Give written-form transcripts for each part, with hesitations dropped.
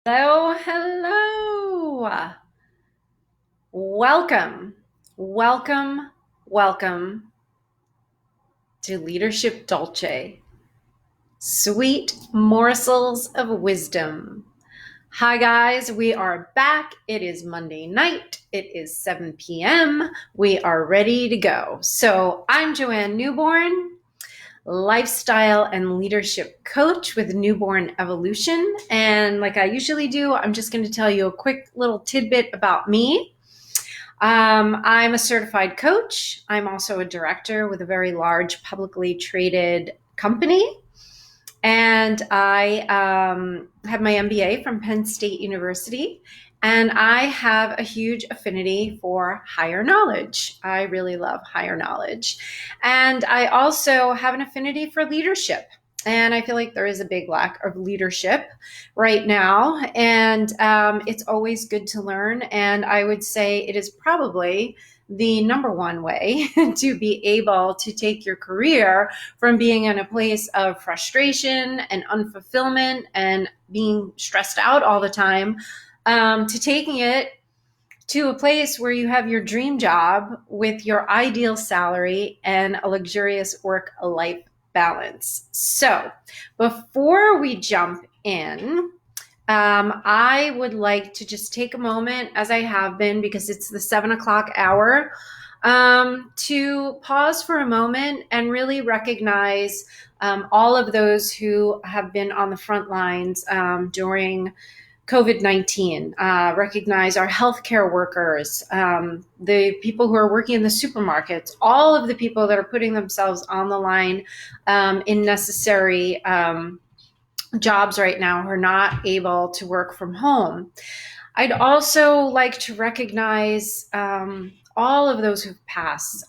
Hello, hello. Welcome, welcome, welcome to Leadership Dolce, sweet morsels of wisdom. Hi, guys, we are back. It is Monday night. It is 7 p.m. We are ready to go. So, I'm Joanne Newborn, lifestyle and leadership coach with Newborn Evolution. And like I usually do, I'm just going to tell you a quick little tidbit about me. I'm a certified coach. I'm also a director with a very large publicly traded company. And I have my MBA from Penn State University. And I have a huge affinity for higher knowledge. I really love higher knowledge. And I also have an affinity for leadership. And I feel like there is a big lack of leadership right now. And it's always good to learn. And I would say it is probably the number one way to be able to take your career from being in a place of frustration and unfulfillment and being stressed out all the time to taking it to a place where you have your dream job with your ideal salary and a luxurious work-life balance. So before we jump in, I would like to just take a moment, as I have been, because it's the 7 o'clock hour, to pause for a moment and really recognize all of those who have been on the front lines during COVID-19, recognize our healthcare workers, the people who are working in the supermarkets, all of the people that are putting themselves on the line in necessary jobs right now who are not able to work from home. I'd also like to recognize all of those who've passed.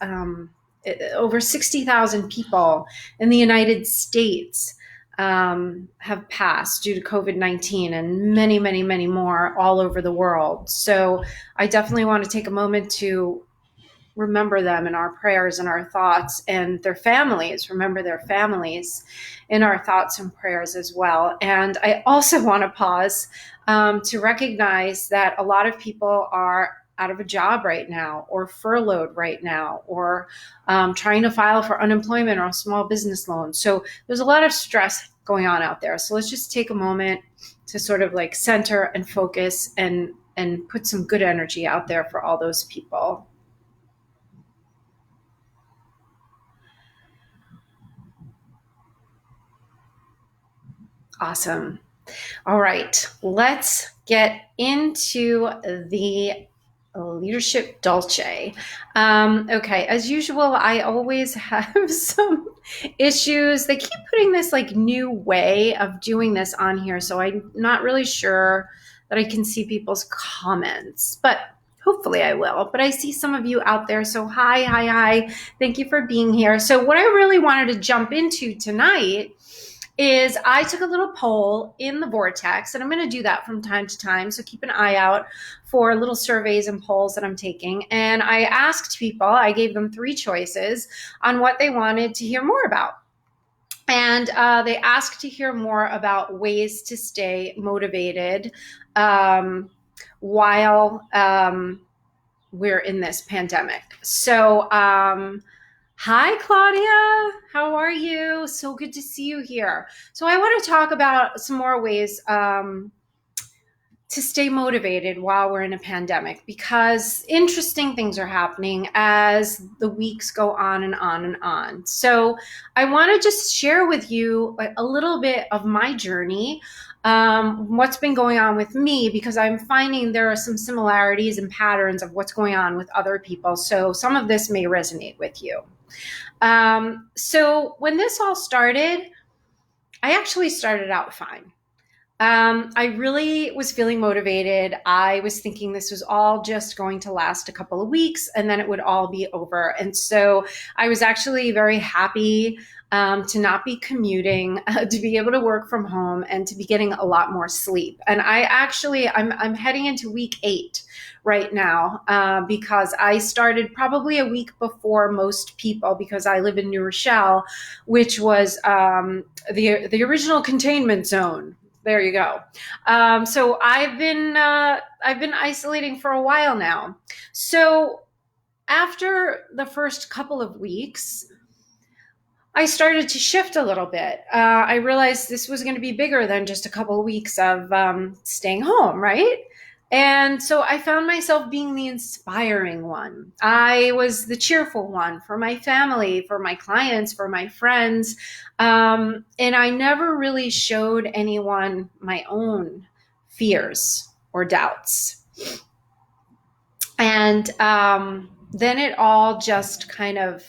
Over 60,000 people in the United States have passed due to COVID-19, and many, many, many more all over the world. So I definitely want to take a moment to remember them in our prayers and our thoughts, and their families, remember their families in our thoughts and prayers as well. And I also want to pause to recognize that a lot of people are out of a job right now, or furloughed right now, or trying to file for unemployment or a small business loan. So there's a lot of stress going on out there. So let's just take a moment to sort of like center and focus and put some good energy out there for all those people. Awesome. All right, let's get into the leadership Dolce. Okay, as usual, I always have some issues. They keep putting this like new way of doing this on here, so I'm not really sure that I can see people's comments, but hopefully I will. But I see some of you out there, so hi, hi, hi. Thank you for being here. So what I really wanted to jump into tonight is I took a little poll in the Vortex, and I'm going to do that from time to time. So keep an eye out for little surveys and polls that I'm taking. And I asked people, I gave them three choices on what they wanted to hear more about. And they asked to hear more about ways to stay motivated while we're in this pandemic. So, hi, Claudia. How are you? So good to see you here. So I want to talk about some more ways to stay motivated while we're in a pandemic, because interesting things are happening as the weeks go on and on and on. So I want to just share with you a little bit of my journey, what's been going on with me, because I'm finding there are some similarities and patterns of what's going on with other people. So some of this may resonate with you. So when this all started, I actually started out fine. I really was feeling motivated. I was thinking this was all just going to last a couple of weeks and then it would all be over. And so I was actually very happy to not be commuting, to be able to work from home, and to be getting a lot more sleep. And I'm heading into week 8 right now because I started probably a week before most people, because I live in New Rochelle, which was the original containment zone. There you go. So I've been isolating for a while now. So after the first couple of weeks, I started to shift a little bit. I realized this was going to be bigger than just a couple of weeks of staying home, right? And so I found myself being the inspiring one. I was the cheerful one for my family, for my clients, for my friends. And I never really showed anyone my own fears or doubts. And then it all just kind of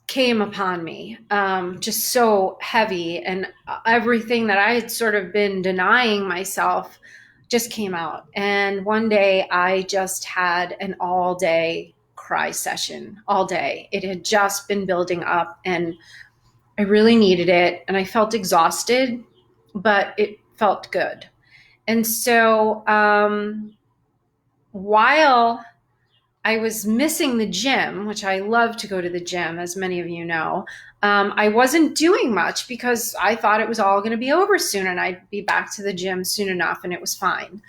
came upon me, just so heavy, and everything that I had sort of been denying myself just came out. And one day I just had an all day cry session, all day. It had just been building up and I really needed it. And I felt exhausted, but it felt good. And so while I was missing the gym, which I love to go to the gym, as many of you know, I wasn't doing much because I thought it was all going to be over soon and I'd be back to the gym soon enough and it was fine.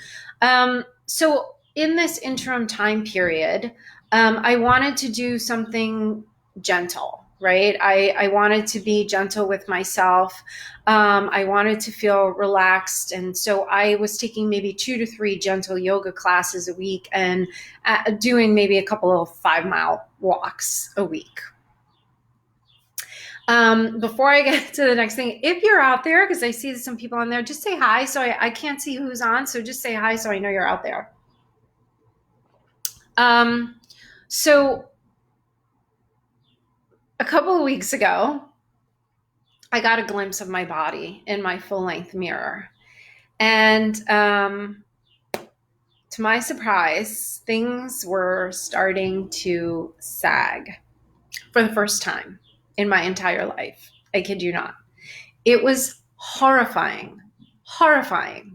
So in this interim time period, I wanted to do something gentle, right? I wanted to be gentle with myself. I wanted to feel relaxed. And so I was taking maybe 2 to 3 gentle yoga classes a week and doing maybe a couple of 5-mile walks a week. Before I get to the next thing, if you're out there, because I see some people on there, just say hi. So I can't see who's on. So just say hi so I know you're out there. So a couple of weeks ago, I got a glimpse of my body in my full-length mirror. And to my surprise, things were starting to sag for the first time in my entire life. I kid you not. It was horrifying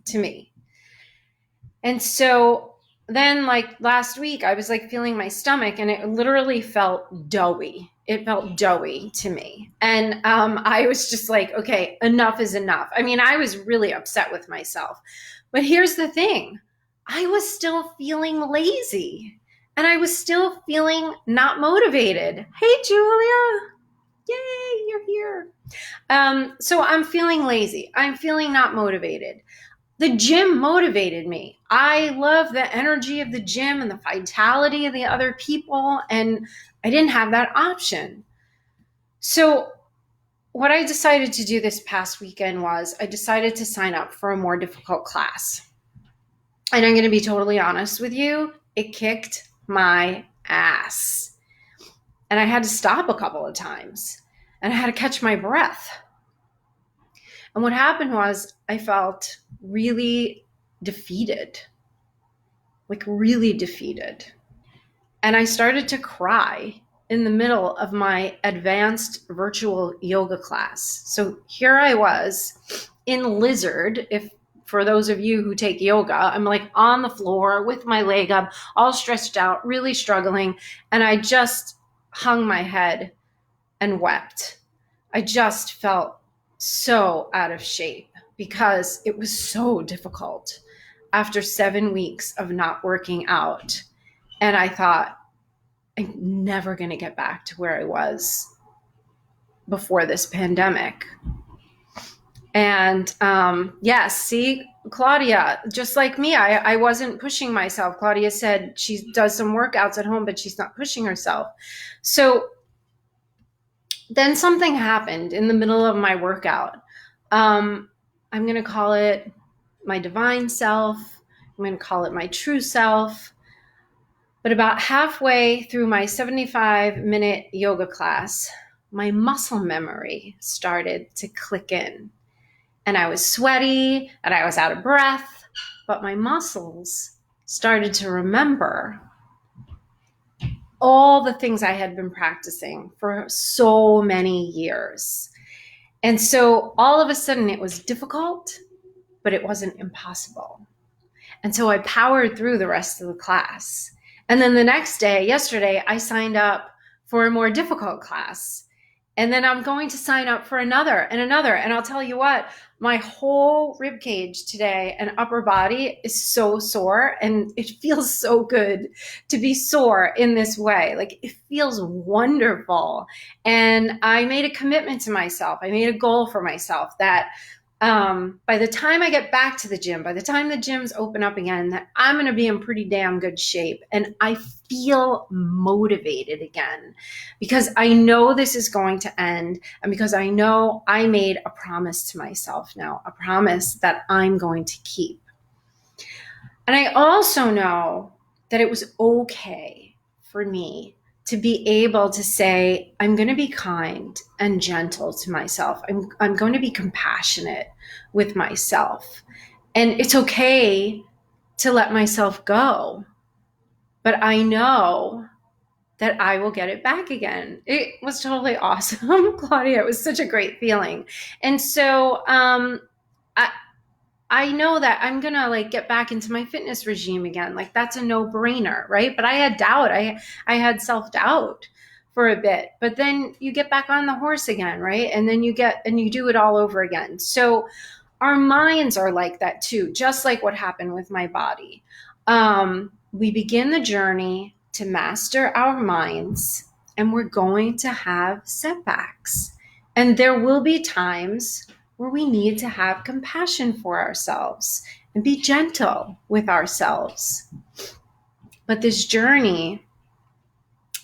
to me. And so then, like last week, I was like feeling my stomach and it literally felt doughy. It felt doughy to me. And I was just like, okay, enough is enough. I mean, I was really upset with myself. But here's the thing. I was still feeling lazy and I was still feeling not motivated. Hey, Julia. Yay, you're here. So I'm feeling lazy. I'm feeling not motivated. The gym motivated me. I love the energy of the gym and the vitality of the other people, and I didn't have that option. So what I decided to do this past weekend was I decided to sign up for a more difficult class. And I'm going to be totally honest with you, it kicked my ass. And I had to stop a couple of times, and I had to catch my breath. And what happened was I felt really defeated, like really defeated. And I started to cry in the middle of my advanced virtual yoga class. So here I was in lizard, if for those of you who take yoga, I'm like on the floor with my leg up, all stretched out, really struggling. And I just hung my head and wept. I just felt so out of shape because it was so difficult after 7 weeks of not working out. And I thought, I'm never going to get back to where I was before this pandemic. And yes, see, Claudia, just like me, I wasn't pushing myself. Claudia said she does some workouts at home, but she's not pushing herself. So then something happened in the middle of my workout. I'm going to call it my divine self. I'm going to call it my true self. But about halfway through my 75-minute yoga class, my muscle memory started to click in. And I was sweaty and I was out of breath, but my muscles started to remember all the things I had been practicing for so many years. And so all of a sudden it was difficult, but it wasn't impossible. And so I powered through the rest of the class. And then the next day, yesterday, I signed up for a more difficult class. And then I'm going to sign up for another and another. And I'll tell you what, my whole rib cage today and upper body is so sore, and it feels so good to be sore in this way. Like, it feels wonderful. And I made a commitment to myself. I made a goal for myself that by the time I get back to the gym, by the time the gyms open up again, that I'm going to be in pretty damn good shape. And I feel motivated again because I know this is going to end. And because I know I made a promise to myself now, a promise that I'm going to keep. And I also know that it was okay for me to be able to say, I'm going to be kind and gentle to myself. I'm going to be compassionate with myself. And it's okay to let myself go. But I know that I will get it back again. It was totally awesome, Claudia. It was such a great feeling. And so I know that I'm going to like get back into my fitness regime again. Like, that's a no-brainer, right? But I had doubt. I had self-doubt for a bit, but then you get back on the horse again, right? And then you do it all over again. So our minds are like that too, just like what happened with my body. We begin the journey to master our minds, and we're going to have setbacks. And there will be times where we need to have compassion for ourselves and be gentle with ourselves. But this journey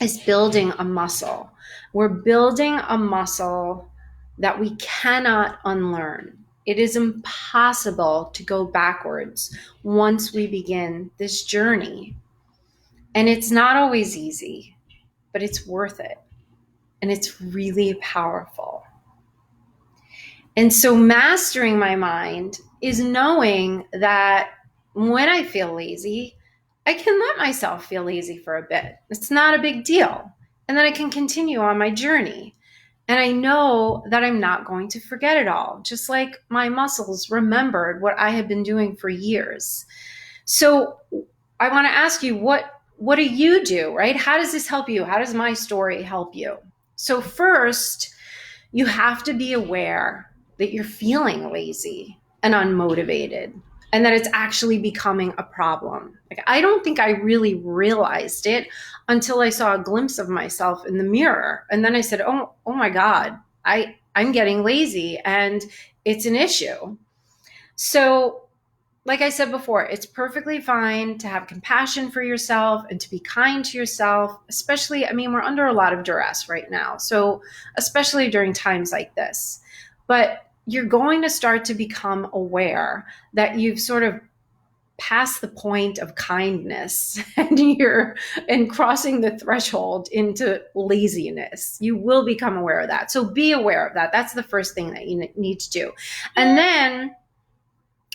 is building a muscle. We're building a muscle that we cannot unlearn. It is impossible to go backwards once we begin this journey. And it's not always easy, but it's worth it. And it's really powerful. And so mastering my mind is knowing that when I feel lazy, I can let myself feel lazy for a bit. It's not a big deal. And then I can continue on my journey. And I know that I'm not going to forget it all, just like my muscles remembered what I had been doing for years. So I want to ask you, what do you do, right? How does this help you? How does my story help you? So first, you have to be aware that you're feeling lazy and unmotivated, and that it's actually becoming a problem. Like, I don't think I really realized it until I saw a glimpse of myself in the mirror. And then I said, oh my God, I'm getting lazy and it's an issue. So like I said before, it's perfectly fine to have compassion for yourself and to be kind to yourself, especially, I mean, we're under a lot of duress right now. So especially during times like this, but you're going to start to become aware that you've sort of passed the point of kindness and crossing the threshold into laziness. You will become aware of that. So be aware of that. That's the first thing that you need to do. And then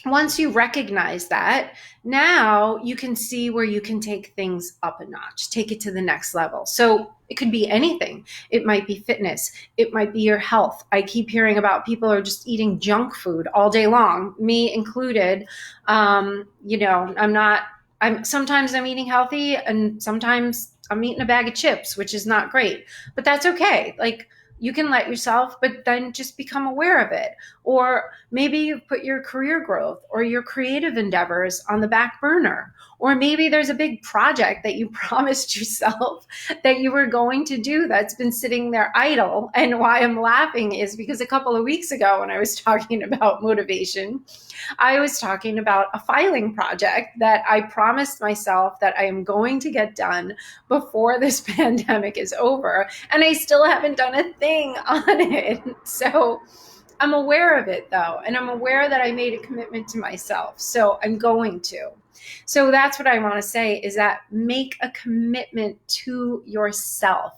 once you recognize that, now you can see where you can take things up a notch, take it to the next level. So it could be anything. It might be fitness. It might be your health. I keep hearing about people who are just eating junk food all day long, me included. Sometimes I'm eating healthy, and sometimes I'm eating a bag of chips, which is not great, but that's okay. Like, you can let yourself, but then just become aware of it. Or maybe you've put your career growth or your creative endeavors on the back burner. Or maybe there's a big project that you promised yourself that you were going to do that's been sitting there idle. And why I'm laughing is because a couple of weeks ago, when I was talking about motivation, I was talking about a filing project that I promised myself that I am going to get done before this pandemic is over. And I still haven't done a thing on it. So I'm aware of it though. And I'm aware that I made a commitment to myself. So I'm going to. So that's what I want to say, is that make a commitment to yourself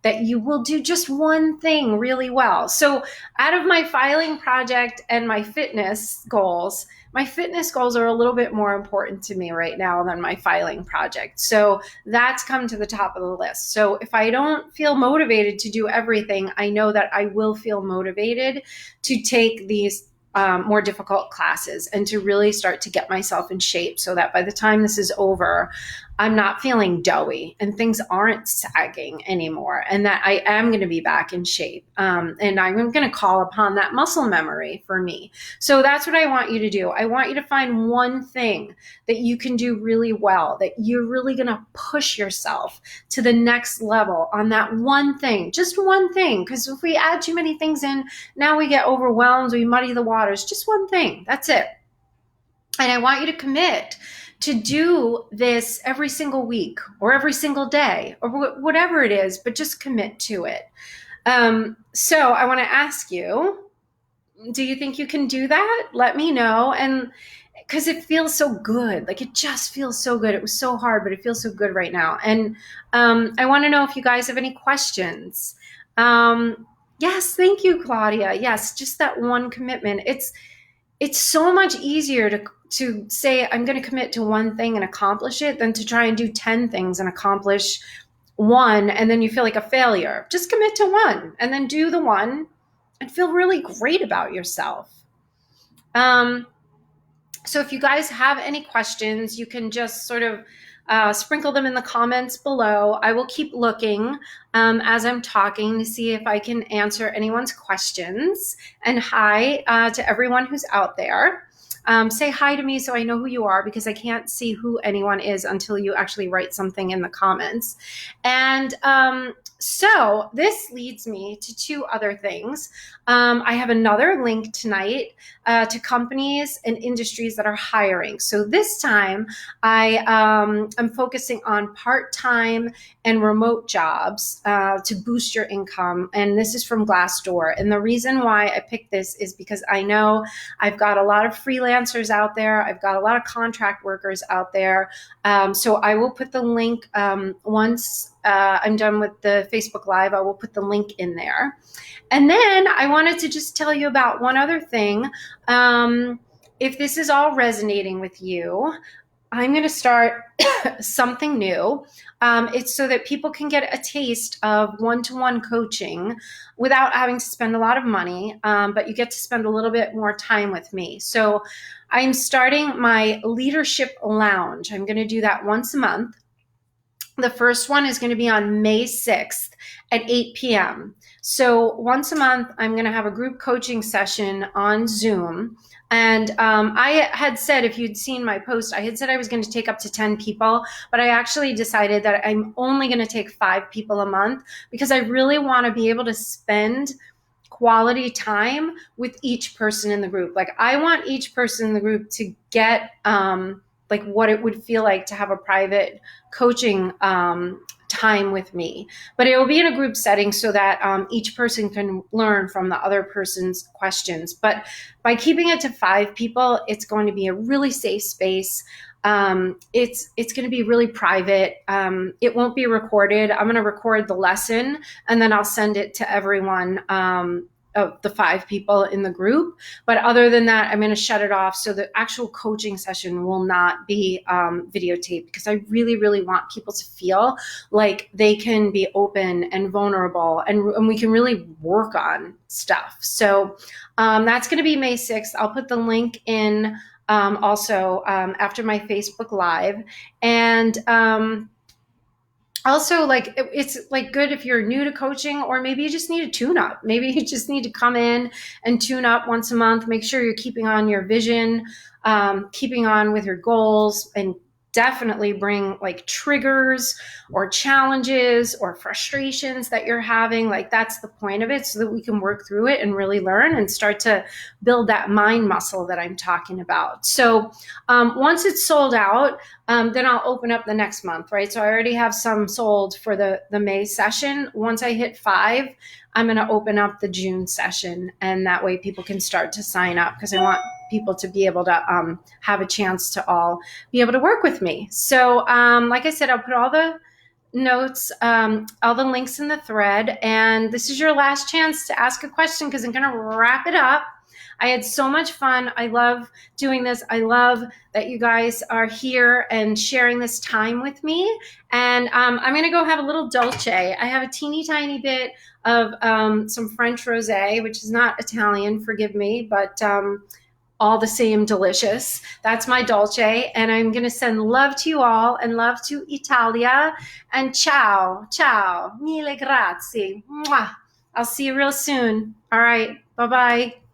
that you will do just one thing really well. So out of my filing project and my fitness goals are a little bit more important to me right now than my filing project. So that's come to the top of the list. So if I don't feel motivated to do everything, I know that I will feel motivated to take these more difficult classes and to really start to get myself in shape so that by the time this is over, I'm not feeling doughy and things aren't sagging anymore, and that I am going to be back in shape. And I'm going to call upon that muscle memory for me. So that's what I want you to do. I want you to find one thing that you can do really well, that you're really going to push yourself to the next level on that one thing, just one thing. Because if we add too many things in, now we get overwhelmed, we muddy the waters. Just one thing, that's it. And I want you to commit to do this every single week or every single day or whatever it is, but just commit to it. So I want to ask you, do you think you can do that? Let me know. And because it feels so good, like it just feels so good. It was so hard, but it feels so good right now. And I want to know if you guys have any questions. Yes, thank you, Claudia. Yes, just that one commitment. It's so much easier to say I'm going to commit to one thing and accomplish it than to try and do 10 things and accomplish one, and then you feel like a failure. Just commit to one and then do the one and feel really great about yourself. So if you guys have any questions, you can just sort of sprinkle them in the comments below. I will keep looking as I'm talking to see if I can answer anyone's questions. And hi to everyone who's out there. Say hi to me so I know who you are, because I can't see who anyone is until you actually write something in the comments. And so this leads me to two other things. I have another link tonight to companies and industries that are hiring. So this time I am focusing on part-time and remote jobs to boost your income. And this is from Glassdoor. And the reason why I picked this is because I know I've got a lot of freelancers out there. I've got a lot of contract workers out there. So I will put the link once I'm done with the Facebook Live. I will put the link in there. And then I wanted to just tell you about one other thing. If this is all resonating with you, I'm going to start something new. It's so that people can get a taste of one-to-one coaching without having to spend a lot of money, but you get to spend a little bit more time with me. So I'm starting my leadership lounge. I'm going to do that once a month. The first one is going to be on May 6th at 8 p.m. So once a month, I'm going to have a group coaching session on Zoom. And I had said, if you'd seen my post, I had said I was going to take up to 10 people, but I actually decided that I'm only going to take 5 people a month, because I really want to be able to spend quality time with each person in the group. Like, I want each person in the group to get like what it would feel like to have a private coaching time with me. But it will be in a group setting so that each person can learn from the other person's questions. But by keeping it to 5 people, it's going to be a really safe space. It's going to be really private. It won't be recorded. I'm going to record the lesson and then I'll send it to everyone of the 5 people in the group. But other than that, I'm going to shut it off. So the actual coaching session will not be videotaped, because I really, really want people to feel like they can be open and vulnerable, and we can really work on stuff. So that's going to be May 6th. I'll put the link in also after my Facebook Live. And also, like, it's like good if you're new to coaching, or maybe you just need a tune up. Maybe you just need to come in and tune up once a month. Make sure you're keeping on your vision, keeping on with your goals, and definitely bring like triggers or challenges or frustrations that you're having. Like, that's the point of it, so that we can work through it and really learn and start to build that mind muscle that I'm talking about. So once it's sold out, then I'll open up the next month, right? So I already have some sold for the May session. Once I hit 5, I'm going to open up the June session, and that way people can start to sign up, because I want people to be able to have a chance to all be able to work with me. So like I said, I'll put all the notes, all the links in the thread, and this is your last chance to ask a question, because I'm going to wrap it up. I had so much fun. I love doing this. I love that you guys are here and sharing this time with me. And I'm going to go have a little dolce. I have a teeny tiny bit of some French rosé, which is not Italian, forgive me, but all the same delicious. That's my dolce. And I'm going to send love to you all and love to Italia. And ciao, ciao, mille grazie. Mwah. I'll see you real soon. All right. Bye-bye.